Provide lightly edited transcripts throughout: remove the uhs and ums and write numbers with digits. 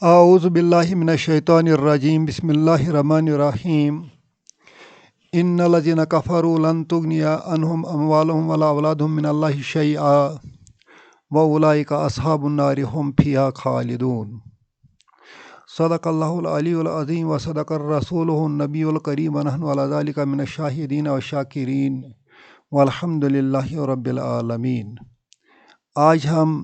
اعوذ باللہ من الشیطان الرجیم بسم اللہ الرحمن الرحیم ان الذین کفروا لن تغنی عنہم اموالہم ولا اولادہم من اللہ شیئا واولئک اصحاب النار هم فیہا خالدون۔ صدق اللہ العلی العظیم وصدق الرسول النبی الکریم ونحن علی ذلک من الشاہدین والشاکرین والحمد للہ رب العالمین۔ آج ہم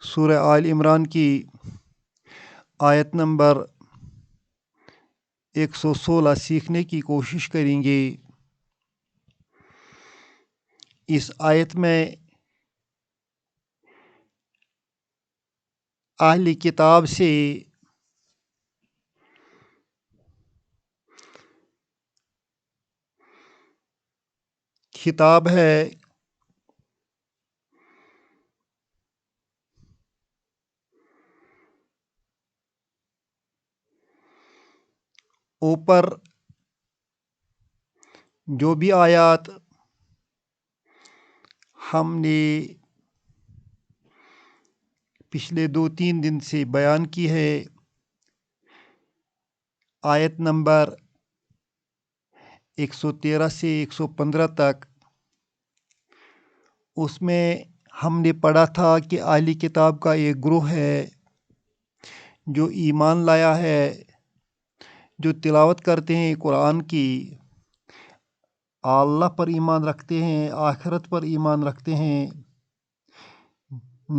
سورہ آل عمران کی آیت نمبر 116 سیکھنے کی کوشش کریں گے۔ اس آیت میں اہل کتاب سے خطاب ہے۔ اوپر جو بھی آیات ہم نے پچھلے 2-3 دن سے بیان کی ہے، آیت نمبر 113 سے 115 تک، اس میں ہم نے پڑھا تھا کہ اہل کتاب کا ایک گروہ ہے جو ایمان لایا ہے، جو تلاوت کرتے ہیں قرآن کی، اللہ پر ایمان رکھتے ہیں، آخرت پر ایمان رکھتے ہیں،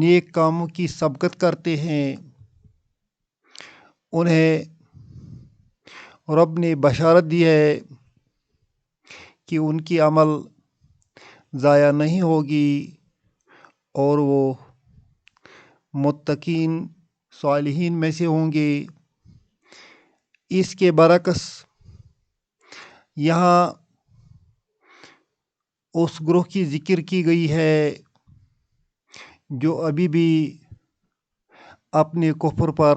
نیک کاموں کی سبقت کرتے ہیں۔ انہیں رب نے بشارت دی ہے کہ ان کی عمل ضائع نہیں ہوگی اور وہ متقین صالحین میں سے ہوں گے۔ اس کے برعکس یہاں اس گروہ کی ذکر کی گئی ہے جو ابھی بھی اپنے کفر پر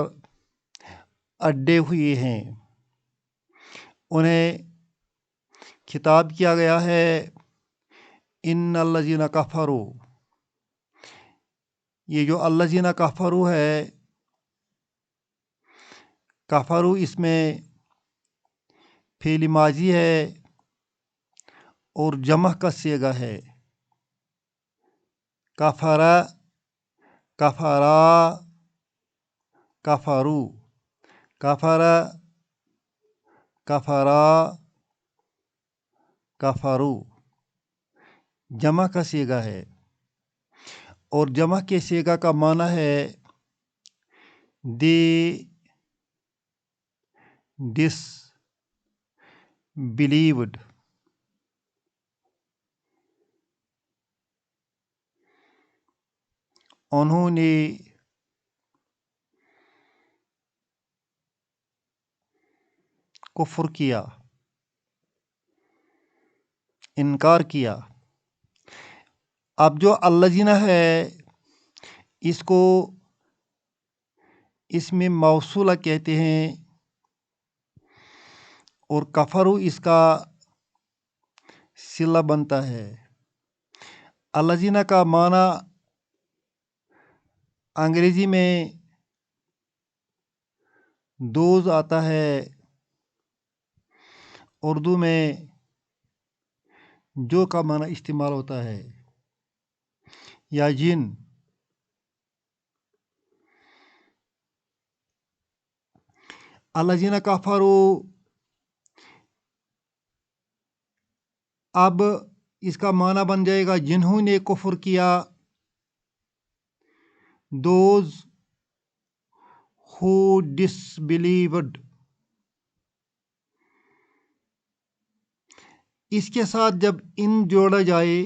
اڈے ہوئے ہیں۔ انہیں خطاب کیا گیا ہے ان الذین کفروا۔ یہ جو الذین کفروا ہے، کفروا اس میں فعل ماضی ہے اور جمع کا صیغہ ہے۔ کفرا، کفرا، کفروا، کفرا، کفرا، کفروا، جمع کا صیغہ ہے، اور جمع کے صیغہ کا معنی ہے they disbelieved۔ انہوں نے کفر کیا، انکار کیا۔ اب جو الذین ہے، اس میں موصولہ کہتے ہیں، اور کفروا اس کا صلہ بنتا ہے۔ الذین کا معنی انگریزی میں دوز آتا ہے، اردو میں جو کا معنی استعمال ہوتا ہے، یا جن۔ الذین کفروا، اب اس کا معنی بن جائے گا جنہوں نے کفر کیا، دوز who disbelieved۔ اس کے ساتھ جب ان جوڑا جائے،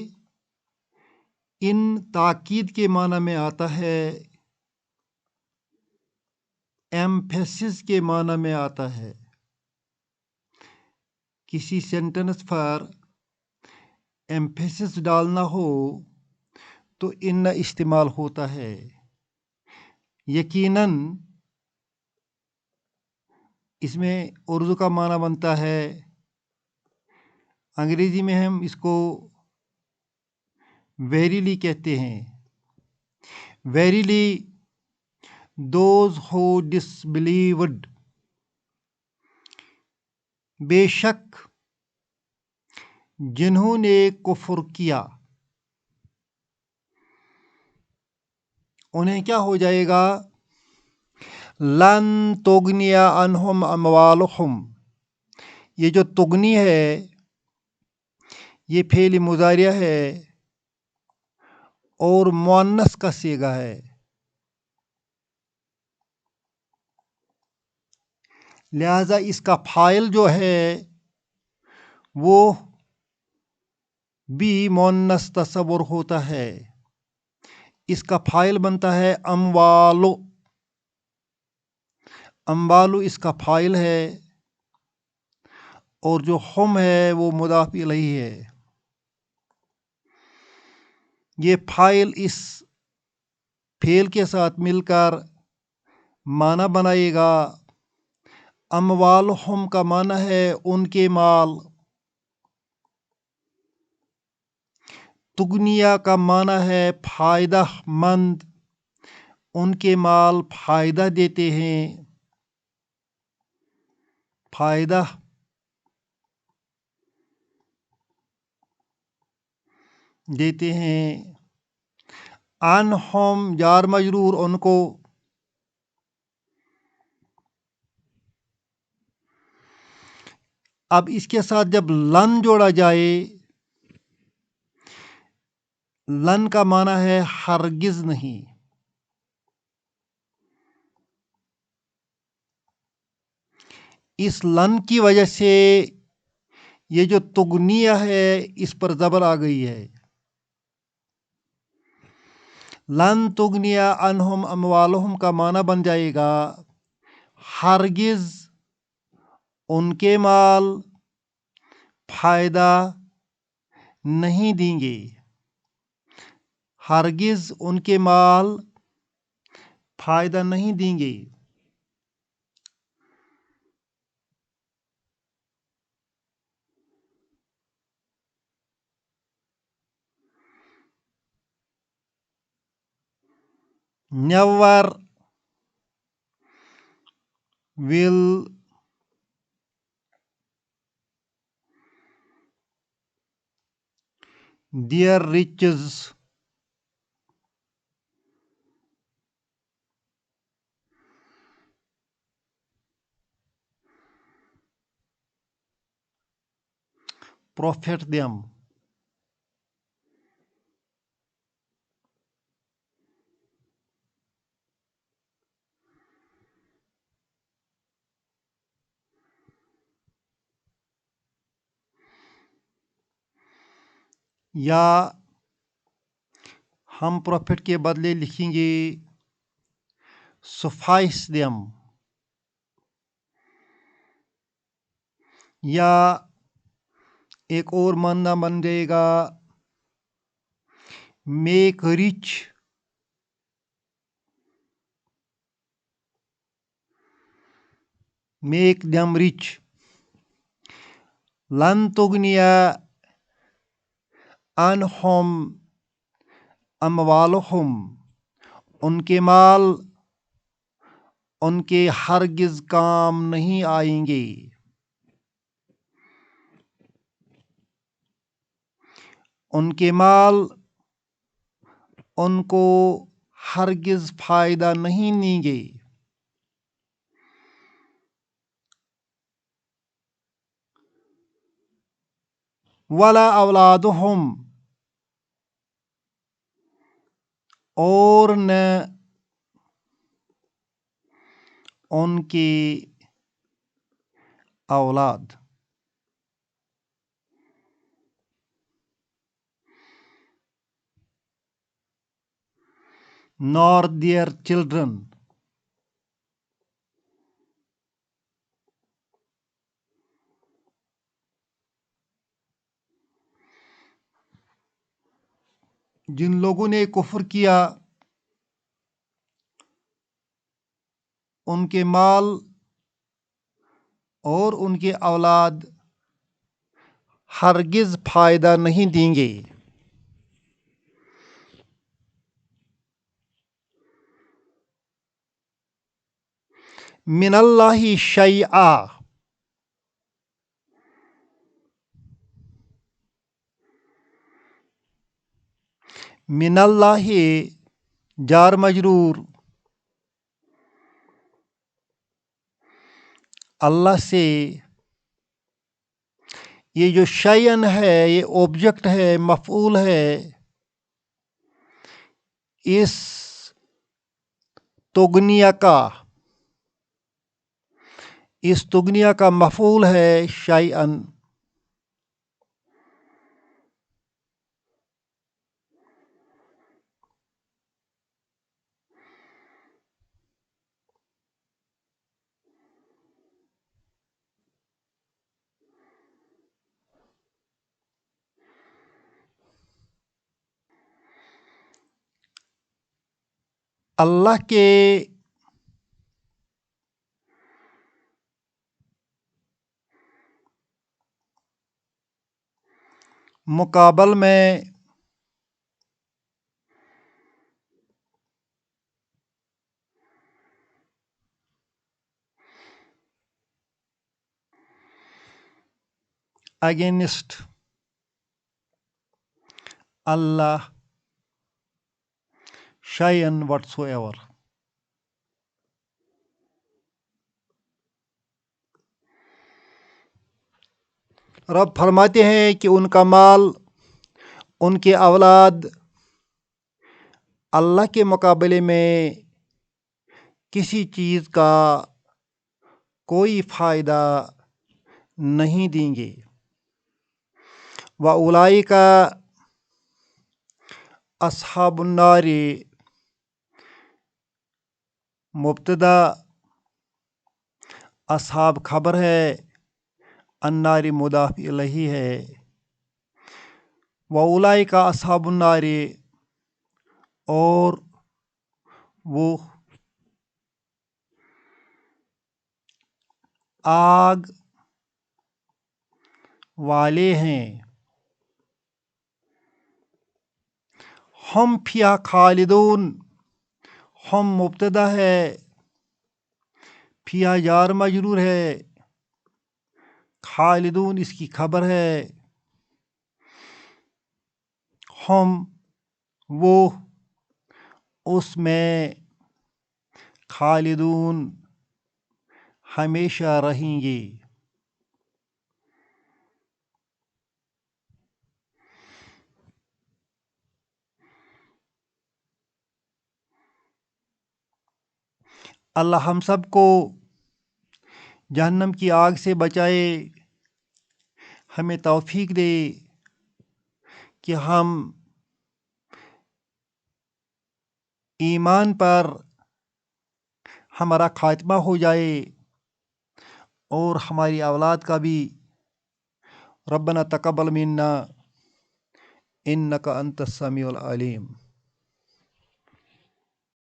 ان تاکید کے معنی میں آتا ہے، ایمفیسس کے معنی میں آتا ہے۔ کسی سینٹنس پر ایمفیسس ڈالنا ہو تو ان استعمال ہوتا ہے۔ یقیناً اس میں اردو کا معنی بنتا ہے، انگریزی میں ہم اس کو ویریلی کہتے ہیں۔ Verily those who disbelieved. بے شک جنہوں نے کفر کیا انہیں کیا ہو جائے گا؟ لن تغنی عنہم اموالہم، یہ جو تغنی ہے یہ فعل مضارع ہے اور مؤنث کا صیغہ ہے، لہذا اس کا فاعل جو ہے وہ بھی مؤنث تصور ہوتا ہے، اس کا فاعل بنتا ہے اموالو، اموالو اس کا فاعل ہے اور جو ہم ہے وہ مضاف الیہ ہے، یہ فاعل اس فعل کے ساتھ مل کر معنی بنائے گا۔ اموالہم کا معنی ہے ان کے مال، تغنیہ کا معنی ہے فائدہ مند، ان کے مال فائدہ دیتے ہیں، فائدہ دیتے ہیں۔ عنہم جار مجرور ان کو، اب اس کے ساتھ جب لن جوڑا جائے، لن کا معنی ہے ہرگز نہیں، اس لن کی وجہ سے یہ جو تغنیہ ہے اس پر زبر آ گئی ہے، لن تغنی عنہم اموالہم کا معنی بن جائے گا ہرگز ان کے مال فائدہ نہیں دیں گے، ہرگز ان کے مال فائدہ نہیں دیں گے۔ Never will their riches profit them. یا ہم پروفٹ کے بدلے لکھیں گے suffice them، یا ایک اور معنی بن جائے گا make rich, make them rich۔ لن تغنی عنہم اموالہم، ان کے مال ان کے ہرگز کام نہیں آئیں گے، ان کے مال ان کو ہرگز فائدہ نہیں دیں گے۔ ولا اولادہم، اور نہ ان کی اولاد، nor their children، جن لوگوں نے کفر کیا ان کے مال اور ان کے اولاد ہرگز فائدہ نہیں دیں گے۔ من اللہ شیئا، من اللہ جار مجرور، اللہ سے، یہ جو شیئن ہے یہ آبجیکٹ ہے، مفعول ہے، اس تغنیہ کا، اس تغنیہ کا مفعول ہے شیئن۔ اللہ کے مقابل میں اگینسٹ اللہ شیئن وٹس ایور۔ رب فرماتے ہیں کہ ان کا مال، ان کے اولاد اللہ کے مقابلے میں کسی چیز کا کوئی فائدہ نہیں دیں گے۔ وَأُولَئِکَ اصحاب النار، مبتدا، اصحاب خبر ہے، النار مضاف الیہ ہے۔ وَأُولَئِکَ اصحاب النار، اور وہ آگ والے ہیں، ہم فیہا خالدون، ہم مبتدا ہے، فیہا جار مجرور ہے، خالدون اس کی خبر ہے، ہم وہ اس میں خالدون ہمیشہ رہیں گے۔ اللہ ہم سب کو جہنم کی آگ سے بچائے، ہمیں توفیق دے کہ ہم ایمان پر ہمارا خاتمہ ہو جائے اور ہماری اولاد کا بھی۔ ربنا تقبل منا انک انت السمیع العلیم۔